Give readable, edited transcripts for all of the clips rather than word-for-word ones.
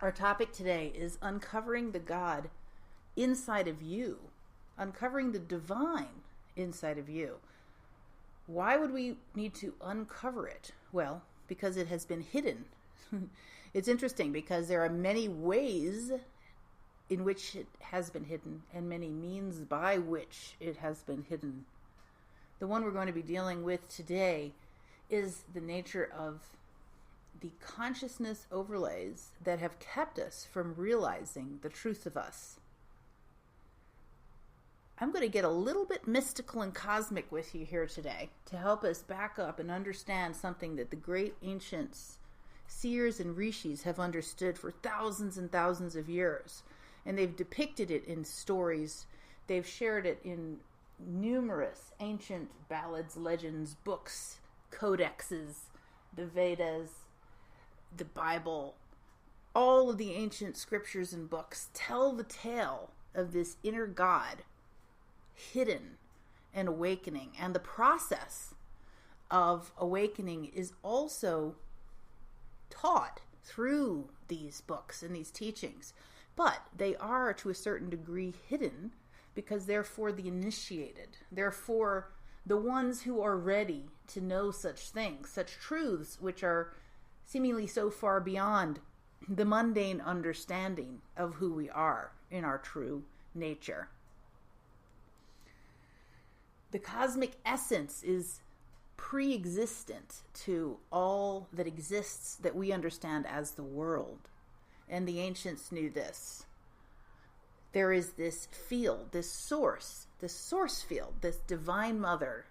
Our topic today is uncovering the God inside of you, uncovering the divine inside of you. Why would we need to uncover it? Well, because it has been hidden. It's interesting because there are many ways in which it has been hidden and many means by which it has been hidden. The one we're going to be dealing with today is the nature of the consciousness overlays that have kept us from realizing the truth of us. I'm going to get a little bit mystical and cosmic with you here today to help us back up and understand something that the great ancients, seers and rishis, have understood for thousands and thousands of years. And they've depicted it in stories. They've shared it in numerous ancient ballads, legends, books, codexes, the Vedas, the Bible. All of the ancient scriptures and books tell the tale of this inner God hidden and awakening. And the process of awakening is also taught through these books and these teachings. But they are, to a certain degree, hidden because they're for the initiated. They're for the ones who are ready to know such things, such truths which are seemingly so far beyond the mundane understanding of who we are in our true nature. The cosmic essence is pre-existent to all that exists that we understand as the world. And the ancients knew this. There is this field, this source field, this divine mother,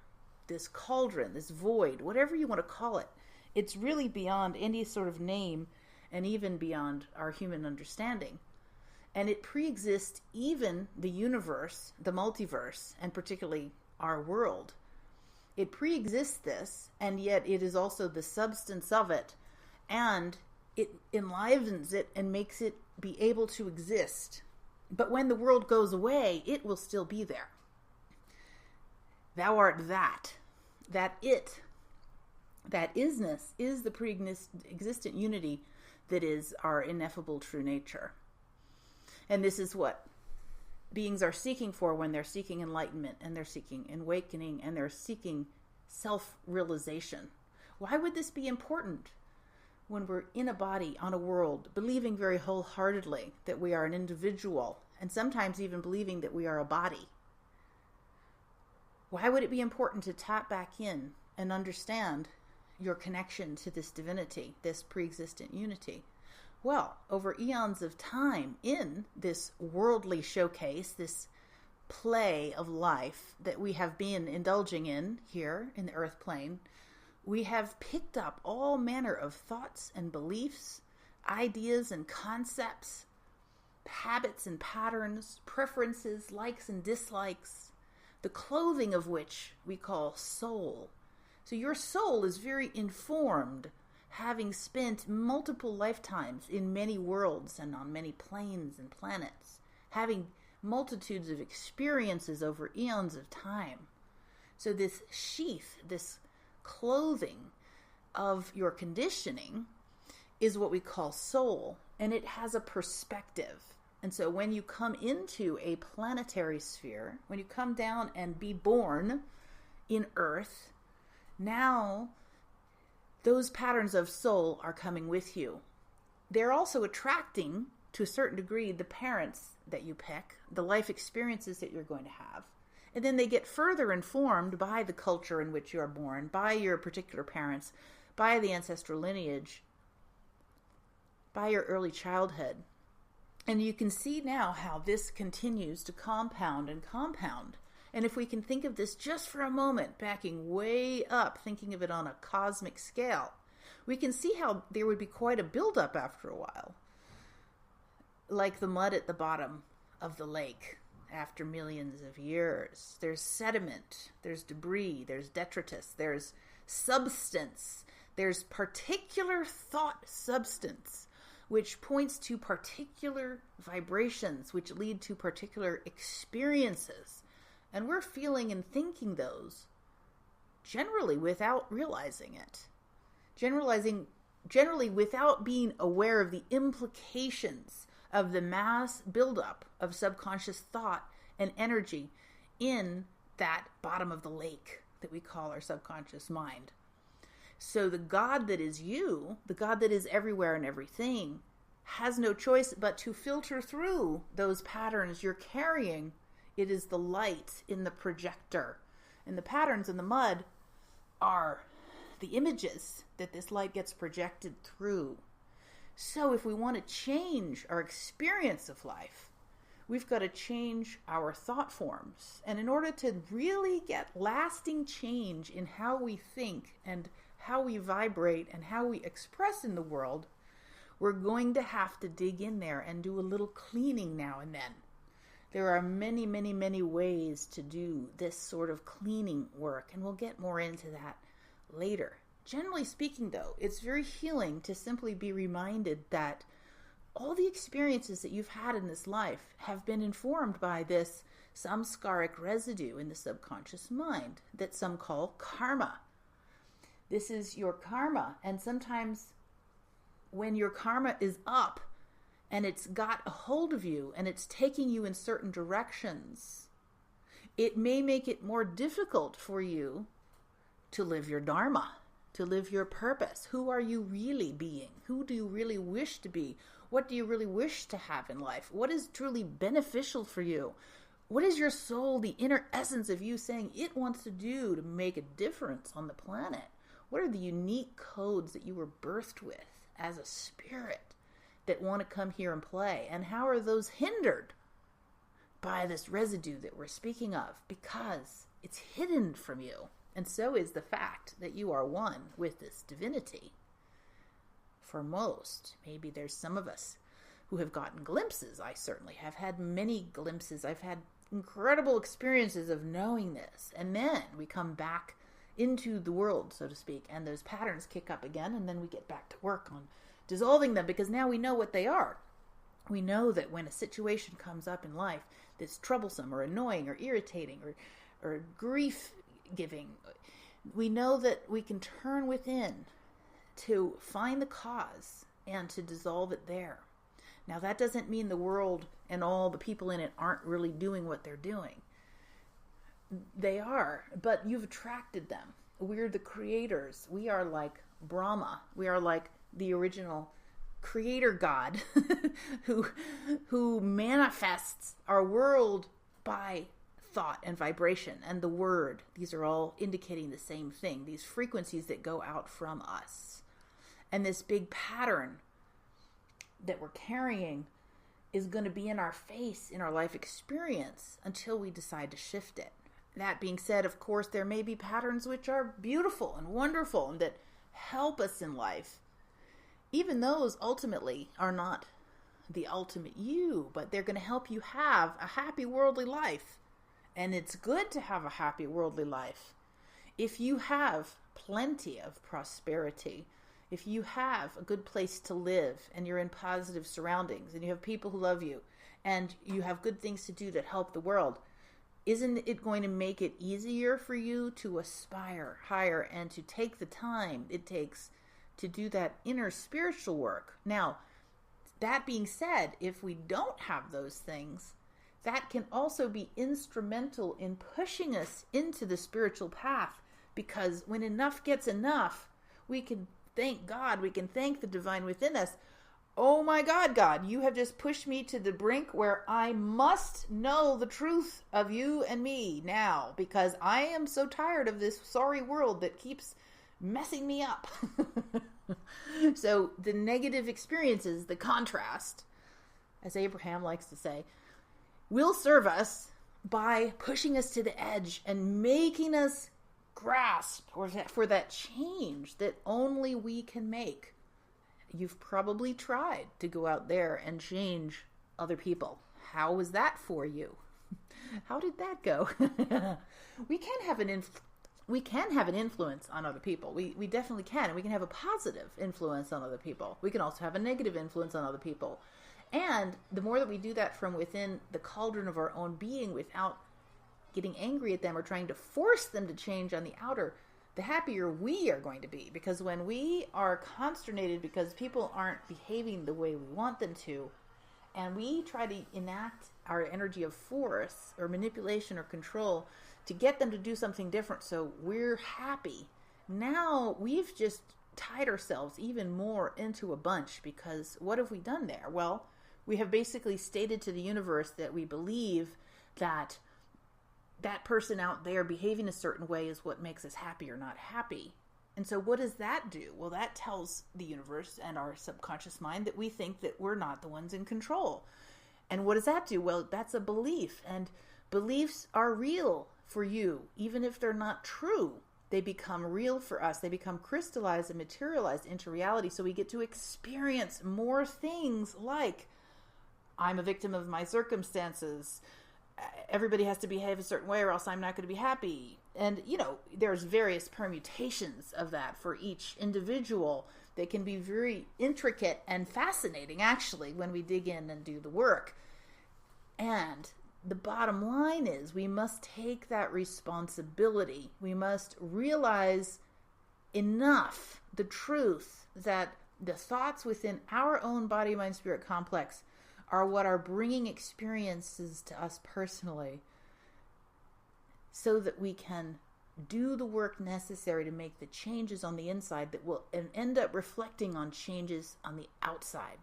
this cauldron, this void, whatever you want to call it. It's really beyond any sort of name and even beyond our human understanding. And it pre-exists even the universe, the multiverse, and particularly our world. It pre-exists this, and yet it is also the substance of it, and it enlivens it and makes it be able to exist. But when the world goes away, it will still be there. Thou art that it, that isness is the pre-existent unity that is our ineffable true nature. And this is what beings are seeking for when they're seeking enlightenment and they're seeking awakening and they're seeking self-realization. Why would this be important when we're in a body on a world, believing very wholeheartedly that we are an individual and sometimes even believing that we are a body? Why would it be important to tap back in and understand your connection to this divinity, this pre-existent unity? Well, over eons of time in this worldly showcase, this play of life that we have been indulging in here in the earth plane, we have picked up all manner of thoughts and beliefs, ideas and concepts, habits and patterns, preferences, likes and dislikes, the clothing of which we call soul. So your soul is very informed, having spent multiple lifetimes in many worlds and on many planes and planets, having multitudes of experiences over eons of time. So this sheath, this clothing of your conditioning is what we call soul, and it has a perspective. And so when you come into a planetary sphere, when you come down and be born in Earth, now those patterns of soul are coming with you. They're also attracting, to a certain degree, the parents that you pick, the life experiences that you're going to have. And then they get further informed by the culture in which you are born, by your particular parents, by the ancestral lineage, by your early childhood. And you can see now how this continues to compound and compound. And if we can think of this just for a moment, backing way up, thinking of it on a cosmic scale, we can see how there would be quite a buildup after a while. Like the mud at the bottom of the lake after millions of years. There's sediment, there's debris, there's detritus, there's substance, there's particular thought substance, which points to particular vibrations, which lead to particular experiences. And we're feeling and thinking those generally without realizing it. Generalizing generally without being aware of the implications of the mass buildup of subconscious thought and energy in that bottom of the lake that we call our subconscious mind. So the God that is you, the God that is everywhere and everything, has no choice but to filter through those patterns you're carrying. It is the light in the projector. And the patterns in the mud are the images that this light gets projected through. So if we want to change our experience of life, we've got to change our thought forms. And in order to really get lasting change in how we think and how we vibrate and how we express in the world, we're going to have to dig in there and do a little cleaning now and then. There are many, many, many ways to do this sort of cleaning work, and we'll get more into that later. Generally speaking, though, it's very healing to simply be reminded that all the experiences that you've had in this life have been informed by this samskaric residue in the subconscious mind that some call karma. This is your karma, and sometimes when your karma is up and it's got a hold of you and it's taking you in certain directions, it may make it more difficult for you to live your dharma, to live your purpose. Who are you really being? Who do you really wish to be? What do you really wish to have in life? What is truly beneficial for you? What is your soul, the inner essence of you, saying it wants to do to make a difference on the planet? What are the unique codes that you were birthed with as a spirit that want to come here and play? And how are those hindered by this residue that we're speaking of? Because it's hidden from you. And so is the fact that you are one with this divinity. For most, maybe there's some of us who have gotten glimpses. I certainly have had many glimpses. I've had incredible experiences of knowing this. And then we come back into the world, so to speak, and those patterns kick up again, and then we get back to work on dissolving them, because now we know what they are. We know that when a situation comes up in life that's troublesome or annoying or irritating or grief-giving, we know that we can turn within to find the cause and to dissolve it there. Now, that doesn't mean the world and all the people in it aren't really doing what they're doing. They are, but you've attracted them. We're the creators. We are like Brahma. We are like the original creator God who manifests our world by thought and vibration and the word. These are all indicating the same thing, these frequencies that go out from us. And this big pattern that we're carrying is going to be in our face in our life experience until we decide to shift it. That being said, of course, there may be patterns which are beautiful and wonderful and that help us in life. Even those ultimately are not the ultimate you, but they're going to help you have a happy worldly life. And it's good to have a happy worldly life. If you have plenty of prosperity, if you have a good place to live and you're in positive surroundings and you have people who love you and you have good things to do that help the world, isn't it going to make it easier for you to aspire higher and to take the time it takes to do that inner spiritual work? Now, that being said, if we don't have those things, that can also be instrumental in pushing us into the spiritual path, because when enough gets enough, we can thank God, we can thank the divine within us. Oh my God, God, you have just pushed me to the brink where I must know the truth of you and me now, because I am so tired of this sorry world that keeps messing me up. So the negative experiences, the contrast, as Abraham likes to say, will serve us by pushing us to the edge and making us grasp for that change that only we can make. You've probably tried to go out there and change other people. How was that for you? How did that go? We can have an influence on other people. We definitely can. And we can have a positive influence on other people. We can also have a negative influence on other people. And the more that we do that from within the cauldron of our own being without getting angry at them or trying to force them to change on the outer, the happier we are going to be. Because when we are consternated because people aren't behaving the way we want them to, and we try to enact our energy of force or manipulation or control to get them to do something different so we're happy, now we've just tied ourselves even more into a bunch. Because what have we done there? Well, we have basically stated to the universe that we believe that that person out there behaving a certain way is what makes us happy or not happy. And so what does that do? Well, that tells the universe and our subconscious mind that we think that we're not the ones in control. And what does that do? Well, that's a belief. And beliefs are real for you, even if they're not true. They become real for us. They become crystallized and materialized into reality. So we get to experience more things like, I'm a victim of my circumstances. Everybody has to behave a certain way or else I'm not going to be happy. And, there's various permutations of that for each individual. They can be very intricate and fascinating, actually, when we dig in and do the work. And the bottom line is we must take that responsibility. We must realize enough the truth that the thoughts within our own body, mind, spirit complex are what are bringing experiences to us personally, so that we can do the work necessary to make the changes on the inside that will end up reflecting on changes on the outside.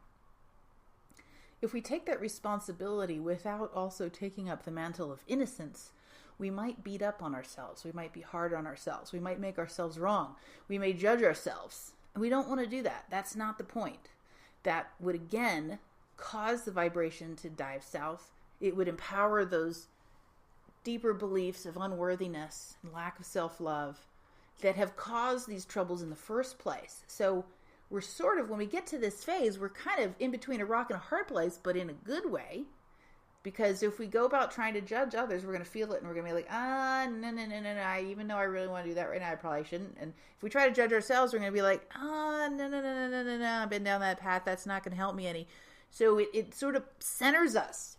If we take that responsibility without also taking up the mantle of innocence, we might beat up on ourselves. We might be hard on ourselves. We might make ourselves wrong. We may judge ourselves. And we don't want to do that. That's not the point. That would, again, cause the vibration to dive south. It would empower those deeper beliefs of unworthiness and lack of self-love that have caused these troubles in the first place. So we're sort of, when we get to this phase, we're kind of in between a rock and a hard place, but in a good way. Because if we go about trying to judge others, we're going to feel it and we're going to be like, no, even though I really want to do that right now, I probably shouldn't. And if we try to judge ourselves, we're going to be like, no, I've been down that path. That's not going to help me any. So it sort of centers us.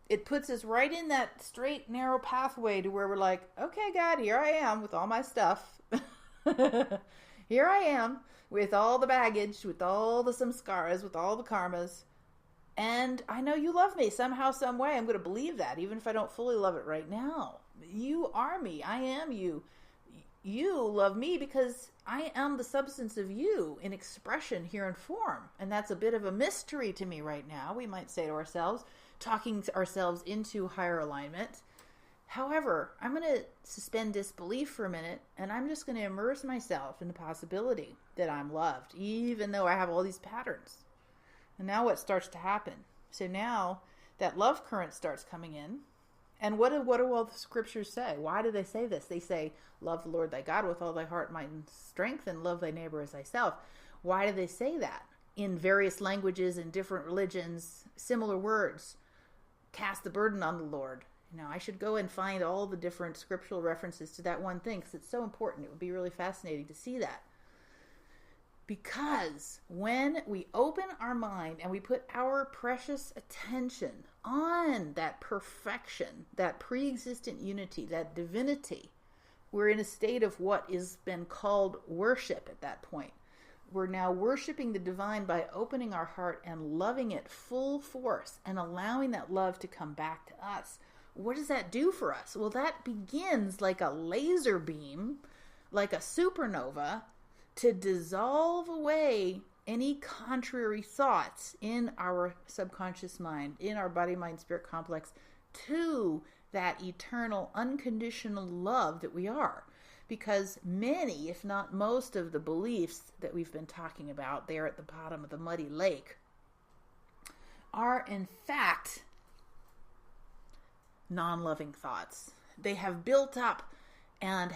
It puts us right in that straight, narrow pathway to where we're like, okay, God, here I am with all my stuff. Here I am with all the baggage, with all the samskaras, with all the karmas. And I know you love me somehow, some way. I'm going to believe that, even if I don't fully love it right now. You are me. I am you. You love me because I am the substance of you in expression here in form. And that's a bit of a mystery to me right now, we might say to ourselves, talking to ourselves into higher alignment. However, I'm going to suspend disbelief for a minute, and I'm just going to immerse myself in the possibility that I'm loved, even though I have all these patterns. And now what starts to happen? So now that love current starts coming in. And what do all the scriptures say? Why do they say this? They say, love the Lord thy God with all thy heart, mind, and strength, and love thy neighbor as thyself. Why do they say that? In various languages and different religions, similar words. Cast the burden on the Lord. I should go and find all the different scriptural references to that one thing because it's so important. It would be really fascinating to see that. Because when we open our mind and we put our precious attention on that perfection, that pre-existent unity, that divinity, we're in a state of what has been called worship at that point. We're now worshiping the divine by opening our heart and loving it full force and allowing that love to come back to us. What does that do for us? Well, that begins like a laser beam, like a supernova, to dissolve away any contrary thoughts in our subconscious mind, in our body, mind, spirit complex, to that eternal, unconditional love that we are. Because many, if not most of the beliefs that we've been talking about there at the bottom of the muddy lake are in fact non-loving thoughts. They have built up and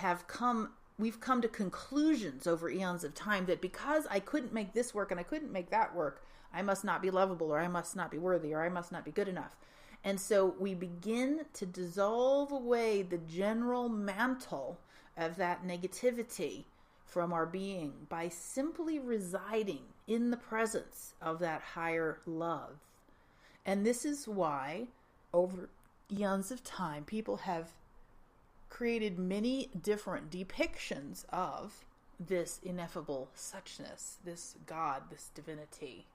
we've come to conclusions over eons of time that because I couldn't make this work and I couldn't make that work, I must not be lovable, or I must not be worthy, or I must not be good enough. And so we begin to dissolve away the general mantle of that negativity from our being by simply residing in the presence of that higher love. And this is why over eons of time people have created many different depictions of this ineffable suchness, this God, this divinity.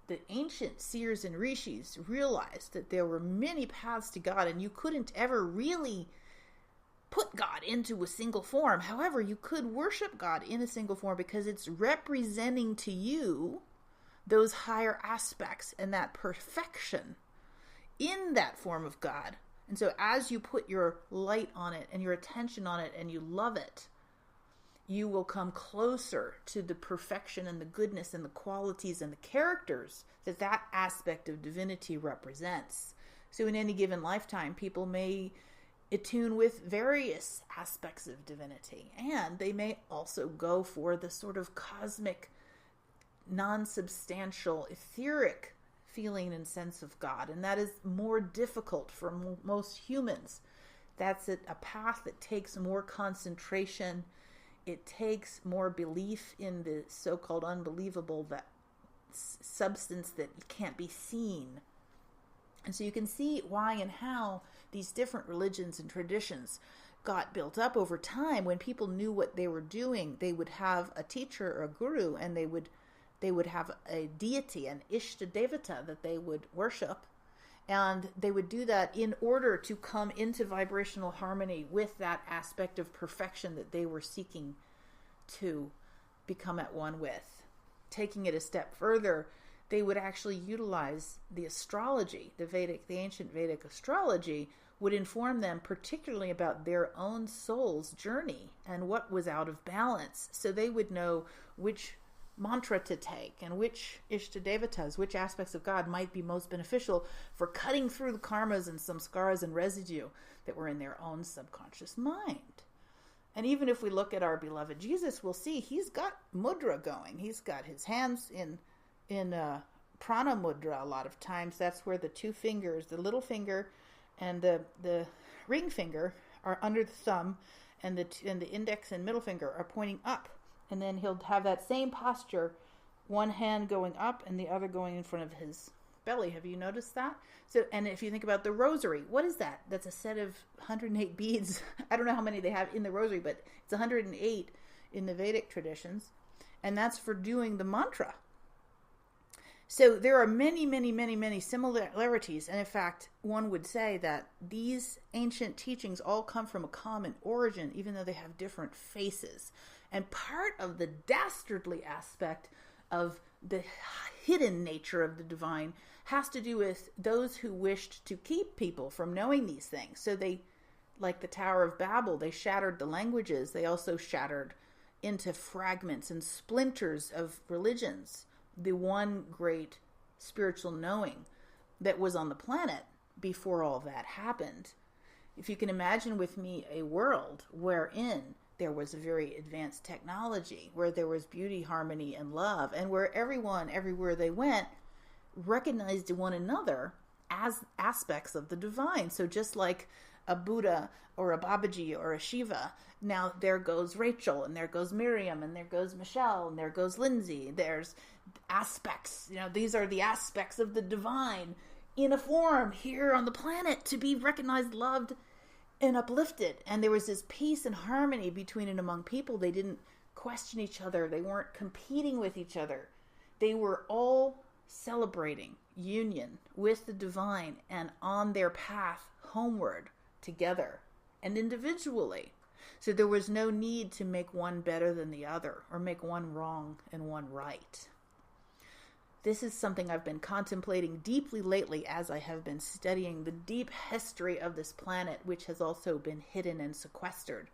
The ancient seers and rishis realized that there were many paths to God, and you couldn't ever really put God into a single form. However, you could worship God in a single form because it's representing to you those higher aspects and that perfection in that form of God. And so as you put your light on it and your attention on it and you love it, you will come closer to the perfection and the goodness and the qualities and the characters that that aspect of divinity represents. So in any given lifetime, people may attune with various aspects of divinity, and they may also go for the sort of cosmic, non-substantial, etheric feeling and sense of God, and that is more difficult for most humans. That's a path that takes more concentration. It takes more belief in the so-called unbelievable, that substance that can't be seen. And so you can see why and how these different religions and traditions got built up over time. When people knew what they were doing, they would have a teacher or a guru, and they would have a deity, an Ishtadevata, that they would worship. And they would do that in order to come into vibrational harmony with that aspect of perfection that they were seeking to become at one with. Taking it a step further, they would actually utilize the astrology, the ancient Vedic astrology would inform them particularly about their own soul's journey and what was out of balance. So they would know which mantra to take and which Ishtadevatas, which aspects of God might be most beneficial for cutting through the karmas and samskaras and residue that were in their own subconscious mind. And even if we look at our beloved Jesus, we'll see he's got mudra going. He's got his hands in prana mudra a lot of times. That's where the two fingers, the little finger and the ring finger, are under the thumb, and the index and middle finger are pointing up. And then he'll have that same posture, one hand going up and the other going in front of his belly. Have you noticed that? So, and if you think about the rosary, what is that? That's a set of 108 beads. I don't know how many they have in the rosary, but it's 108 in the Vedic traditions. And that's for doing the mantra. So there are many, many, many, many similarities. And in fact, one would say that these ancient teachings all come from a common origin, even though they have different faces. And part of the dastardly aspect of the hidden nature of the divine has to do with those who wished to keep people from knowing these things. So they, like the Tower of Babel, they shattered the languages. They also shattered into fragments and splinters of religions the one great spiritual knowing that was on the planet before all that happened. If you can imagine with me a world wherein there was a very advanced technology, where there was beauty, harmony, and love, and where everyone, everywhere they went, recognized one another as aspects of the divine. So just like a Buddha or a Babaji or a Shiva, now there goes Rachel, and there goes Miriam, and there goes Michelle, and there goes Lindsay. There's aspects, these are the aspects of the divine in a form here on the planet to be recognized, loved, and uplifted. And there was this peace and harmony between and among people. They didn't question each other. They weren't competing with each other. They were all celebrating union with the divine and on their path homeward together and individually. So there was no need to make one better than the other or make one wrong and one right. This is something I've been contemplating deeply lately as I have been studying the deep history of this planet, which has also been hidden and sequestered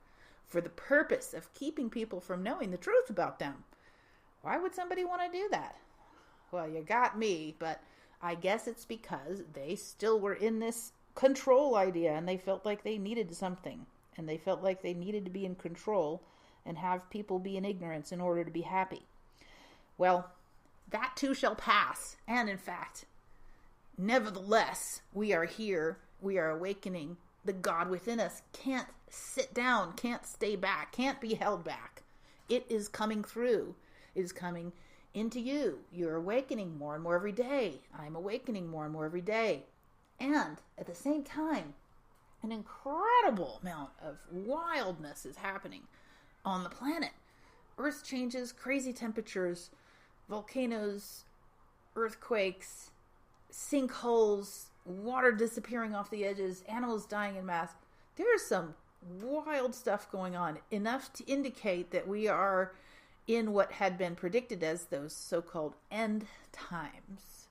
for the purpose of keeping people from knowing the truth about them. Why would somebody want to do that? Well, you got me, but I guess it's because they still were in this control idea, and they felt like they needed something, and they felt like they needed to be in control and have people be in ignorance in order to be happy. Well, that too shall pass. And in fact, nevertheless, we are here. We are awakening. The God within us can't sit down, can't stay back, can't be held back. It is coming through. It is coming into you. You're awakening more and more every day. I'm awakening more and more every day. And at the same time, An incredible amount of wildness is happening on the planet. Earth changes, crazy temperatures, volcanoes, earthquakes, sinkholes, water disappearing off the edges, animals dying in mass. There is some wild stuff going on, enough to indicate that we are in what had been predicted as those so-called end times.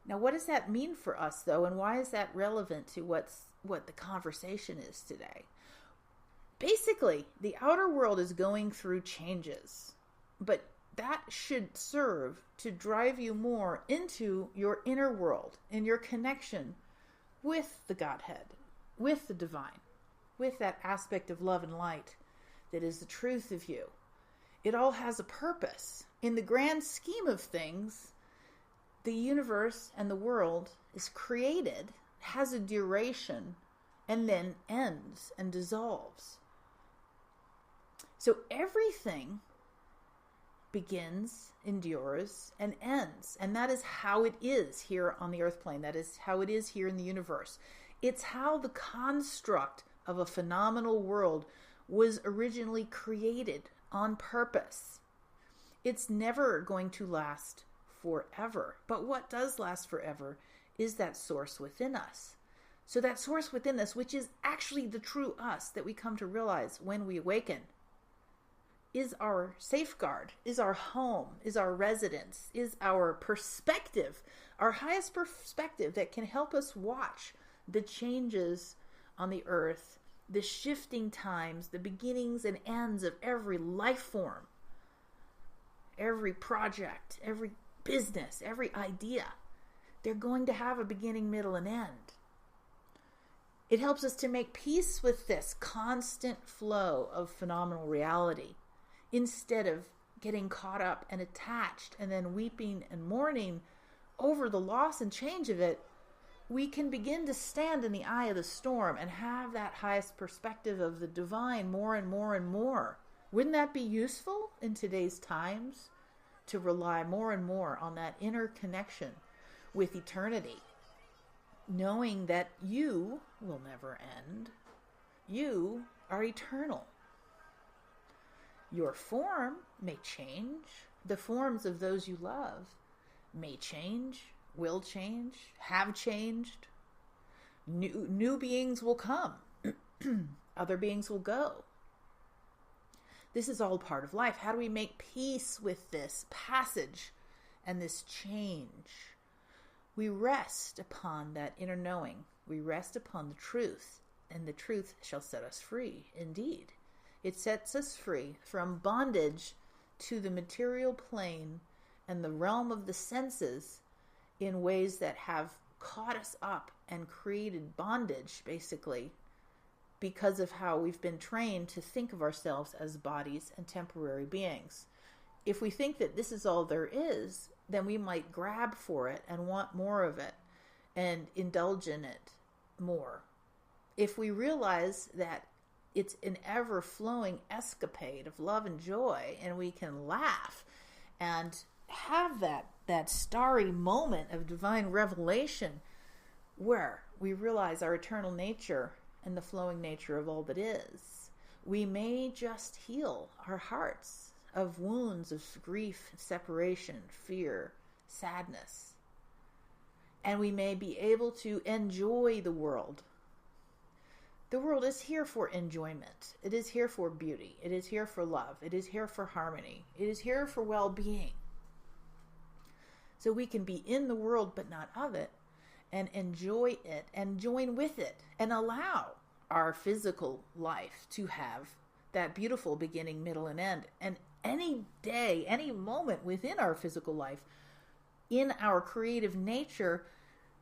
Now, what does that mean for us, though, and why is that relevant to what the conversation is today? Basically, the outer world is going through changes, but that should serve to drive you more into your inner world and your connection with the Godhead, with the divine, with that aspect of love and light that is the truth of you. It all has a purpose. In the grand scheme of things, the universe and the world is created, has a duration, and then ends and dissolves. So everything begins, endures, and ends. And that is how it is here on the earth plane. That is how it is here in the universe. It's how the construct of a phenomenal world was originally created on purpose. It's never going to last forever. But what does last forever is that source within us. So that source within us, which is actually the true us that we come to realize when we awaken, is our safeguard, is our home, is our residence, is our perspective, our highest perspective that can help us watch the changes on the earth, the shifting times, the beginnings and ends of every life form, every project, every business, every idea. They're going to have a beginning, middle, and end. It helps us to make peace with this constant flow of phenomenal reality, instead of getting caught up and attached and then weeping and mourning over the loss and change of it. We can begin to stand in the eye of the storm and have that highest perspective of the divine more and more and more. Wouldn't that be useful in today's times, to rely more and more on that inner connection with eternity, knowing that you will never end. You are eternal. Your form may change. The forms of those you love may change, will change, have changed. New beings will come. Other beings will go. This is all part of life. How do we make peace with this passage and this change? We rest upon that inner knowing. We rest upon the truth, and the truth shall set us free, indeed. It sets us free from bondage to the material plane and the realm of the senses in ways that have caught us up and created bondage, basically, because of how we've been trained to think of ourselves as bodies and temporary beings. If we think that this is all there is, then we might grab for it and want more of it and indulge in it more. If we realize that it's an ever-flowing escapade of love and joy, and we can laugh and have that starry moment of divine revelation where we realize our eternal nature and the flowing nature of all that is, we may just heal our hearts of wounds of grief, separation, fear, sadness. And we may be able to enjoy the world. The world is here for enjoyment. It is here for beauty. It is here for love. It is here for harmony. It is here for well-being. So we can be in the world but not of it, and enjoy it and join with it and allow our physical life to have that beautiful beginning, middle, and end. And any day, any moment within our physical life, in our creative nature,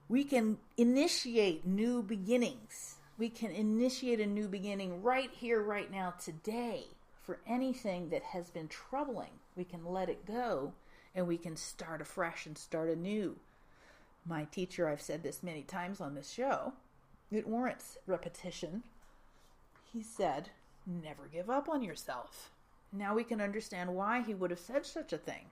we can initiate new beginnings. We can initiate a new beginning right here, right now, today. For anything that has been troubling, we can let it go and we can start afresh and start anew. My teacher, I've said this many times on this show, it warrants repetition. He said, never give up on yourself. Now we can understand why he would have said such a thing.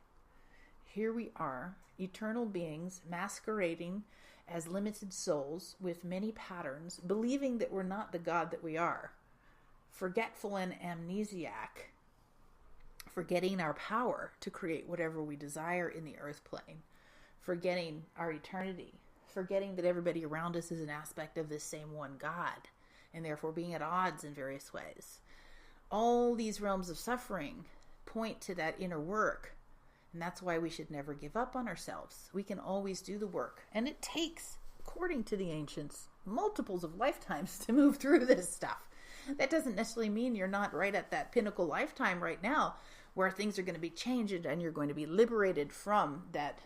here we are, eternal beings masquerading as limited souls with many patterns, believing that we're not the God that we are, forgetful and amnesiac, forgetting our power to create whatever we desire in the earth plane, forgetting our eternity, forgetting that everybody around us is an aspect of this same one God, and therefore being at odds in various ways. All these realms of suffering point to that inner work, and that's why we should never give up on ourselves. We can always do the work, and it takes, according to the ancients, multiples of lifetimes to move through this stuff. That doesn't necessarily mean you're not right at that pinnacle lifetime right now where things are going to be changed and you're going to be liberated from that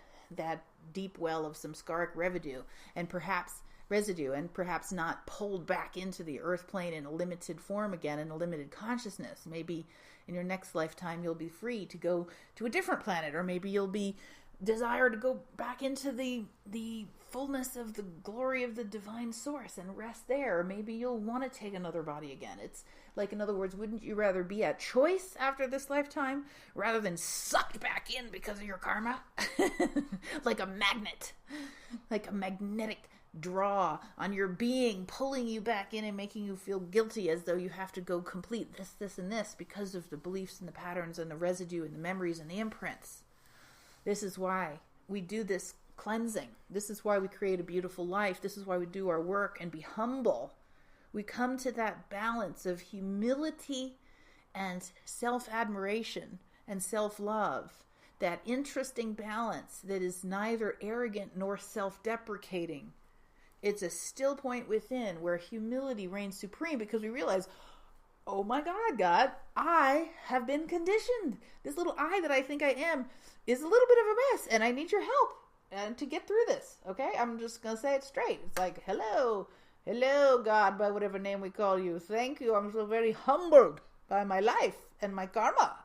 deep well of samskaric residue and perhaps not pulled back into the earth plane in a limited form again, in a limited consciousness. Maybe in your next lifetime you'll be free to go to a different planet, or maybe you'll be desire to go back into the fullness of the glory of the divine source and rest there. Or maybe you'll want to take another body again. It's like, in other words, wouldn't you rather be at choice after this lifetime rather than sucked back in because of your karma? Like a magnet, like a magnetic draw on your being, pulling you back in and making you feel guilty as though you have to go complete this, and this because of the beliefs and the patterns and the residue and the memories and the imprints. This is why we do this cleansing. This is why we create a beautiful life. This is why we do our work and be humble. We come to that balance of humility and self-admiration and self-love, that interesting balance that is neither arrogant nor self-deprecating. It's a still point within where humility reigns supreme, because we realize, oh my God, I have been conditioned. This little I that I think I am is a little bit of a mess, and I need your help and to get through this. Okay, I'm just gonna say it straight. It's like, hello God, by whatever name we call you. Thank you. I'm so very humbled by my life and my karma.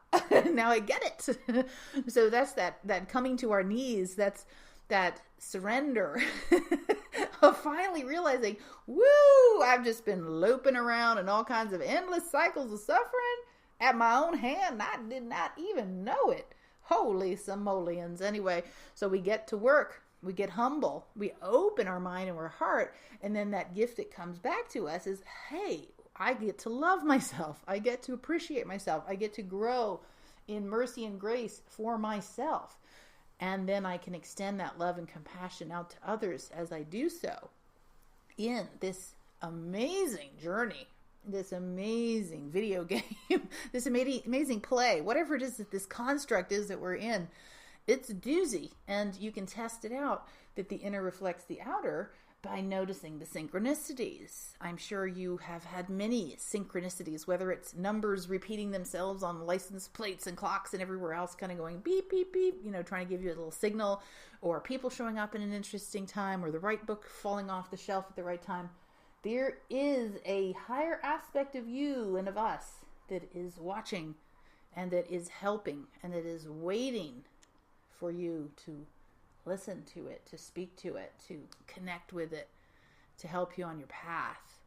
Now I get it. So that's that coming to our knees. That's that surrender of finally realizing, woo, I've just been looping around in all kinds of endless cycles of suffering at my own hand. I did not even know it. Holy simoleons. Anyway, so we get to work. We get humble. We open our mind and our heart. And then that gift that comes back to us is, hey, I get to love myself. I get to appreciate myself. I get to grow in mercy and grace for myself. And then I can extend that love and compassion out to others as I do so in this amazing journey, this amazing video game, this amazing play, whatever it is that this construct is that we're in. It's a doozy, and you can test it out that the inner reflects the outer by noticing the synchronicities. I'm sure you have had many synchronicities, whether it's numbers repeating themselves on license plates and clocks and everywhere else, kind of going beep, beep, beep, trying to give you a little signal, or people showing up in an interesting time, or the right book falling off the shelf at the right time. There is a higher aspect of you and of us that is watching and that is helping and that is waiting for you to listen to it, to speak to it, to connect with it, to help you on your path.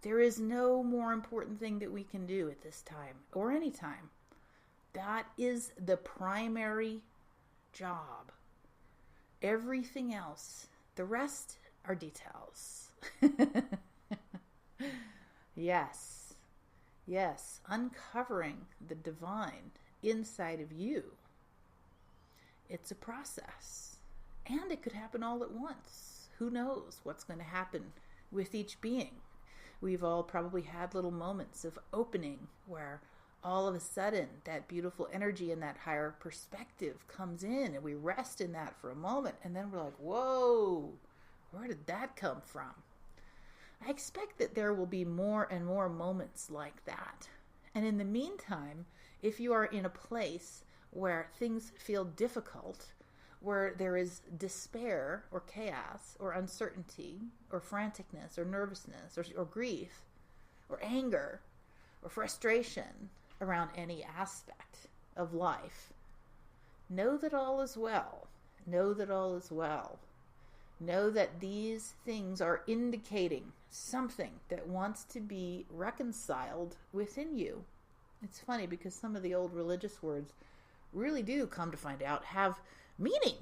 There is no more important thing that we can do at this time or any time. That is the primary job. Everything else, the rest are details. Yes, uncovering the divine inside of you. It's a process, and it could happen all at once. Who knows what's going to happen with each being? We've all probably had little moments of opening where all of a sudden that beautiful energy and that higher perspective comes in, and we rest in that for a moment, and then we're like, whoa, where did that come from? I expect that there will be more and more moments like that. And in the meantime, if you are in a place where things feel difficult, where there is despair or chaos or uncertainty or franticness or nervousness or grief or anger or frustration around any aspect of life, know that all is well. Know that all is well. Know that these things are indicating something that wants to be reconciled within you. It's funny because some of the old religious words really do, come to find out, have meaning.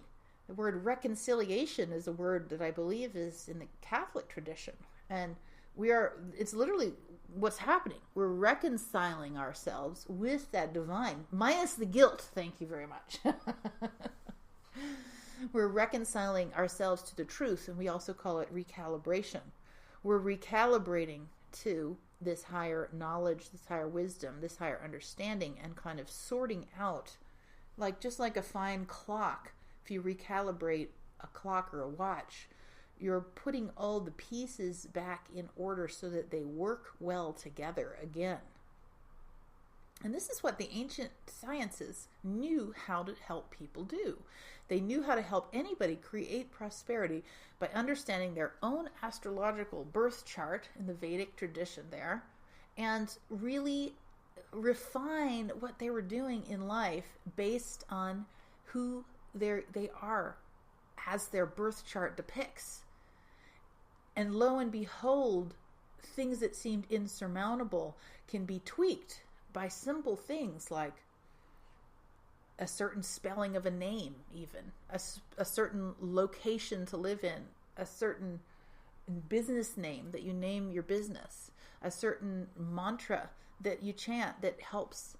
The word reconciliation is a word that I believe is in the Catholic tradition. And it's literally what's happening. We're reconciling ourselves with that divine, minus the guilt. Thank you very much. We're reconciling ourselves to the truth, and we also call it recalibration. We're recalibrating to this higher knowledge, this higher wisdom, this higher understanding, and kind of sorting out, just like a fine clock. If you recalibrate a clock or a watch, you're putting all the pieces back in order so that they work well together again. And this is what the ancient sciences knew how to help people do. They knew how to help anybody create prosperity by understanding their own astrological birth chart in the Vedic tradition there, and really refine what they were doing in life based on who they are as their birth chart depicts. And lo and behold, things that seemed insurmountable can be tweaked by simple things like a certain spelling of a name, even a certain location to live in, a certain business name that you name your business, a certain mantra that you chant that helps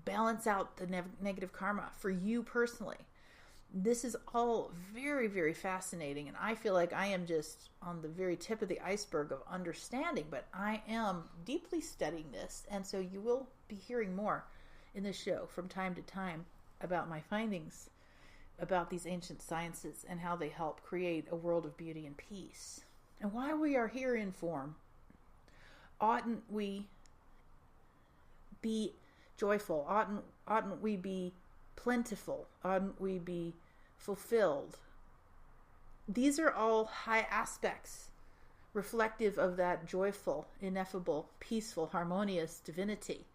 balance out the negative karma for you personally. This is all very, very fascinating, and I feel like I am just on the very tip of the iceberg of understanding, but I am deeply studying this, and so you will be hearing more in this show from time to time about my findings about these ancient sciences and how they help create a world of beauty and peace. And while we are here in form, oughtn't we be joyful? Oughtn't we be plentiful? Oughtn't we be fulfilled? These are all high aspects reflective of that joyful, ineffable, peaceful, harmonious divinity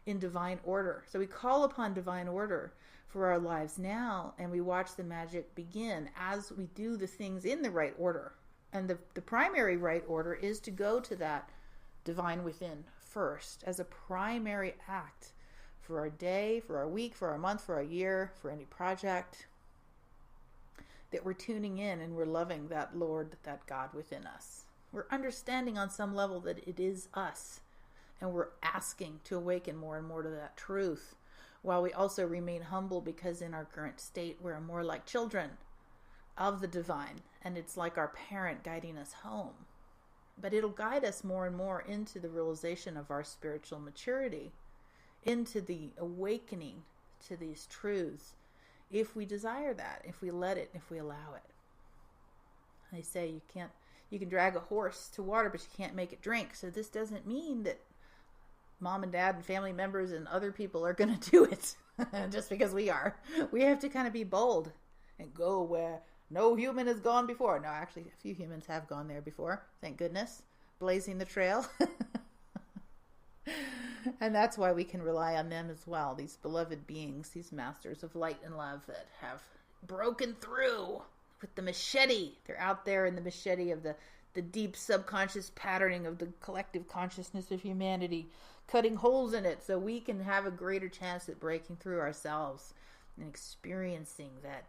in divine order. So we call upon divine order for our lives now, and we watch the magic begin as we do the things in the right order. And the primary right order is to go to that divine within first as a primary act for our day, for our week, for our month, for our year, for any project, that we're tuning in and we're loving that Lord, that God within us. We're understanding on some level that it is us, and we're asking to awaken more and more to that truth, while we also remain humble, because in our current state we're more like children of the divine, and it's like our parent guiding us home. But it'll guide us more and more into the realization of our spiritual maturity, into the awakening to these truths, if we desire that, if we let it, if we allow it. They say you can drag a horse to water, but you can't make it drink. So this doesn't mean that mom and dad and family members and other people are going to do it just because we are. We have to kind of be bold and go where no human has gone before. No, actually, a few humans have gone there before. Thank goodness. Blazing the trail. And that's why we can rely on them as well. These beloved beings, these masters of light and love that have broken through with the machete. They're out there in the machete of the deep subconscious patterning of the collective consciousness of humanity, cutting holes in it so we can have a greater chance at breaking through ourselves and experiencing that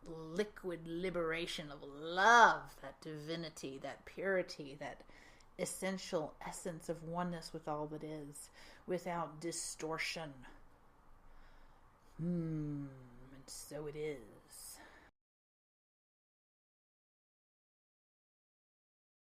liquid liberation of love, that divinity, that purity, that essential essence of oneness with all that is, without distortion. And so it is.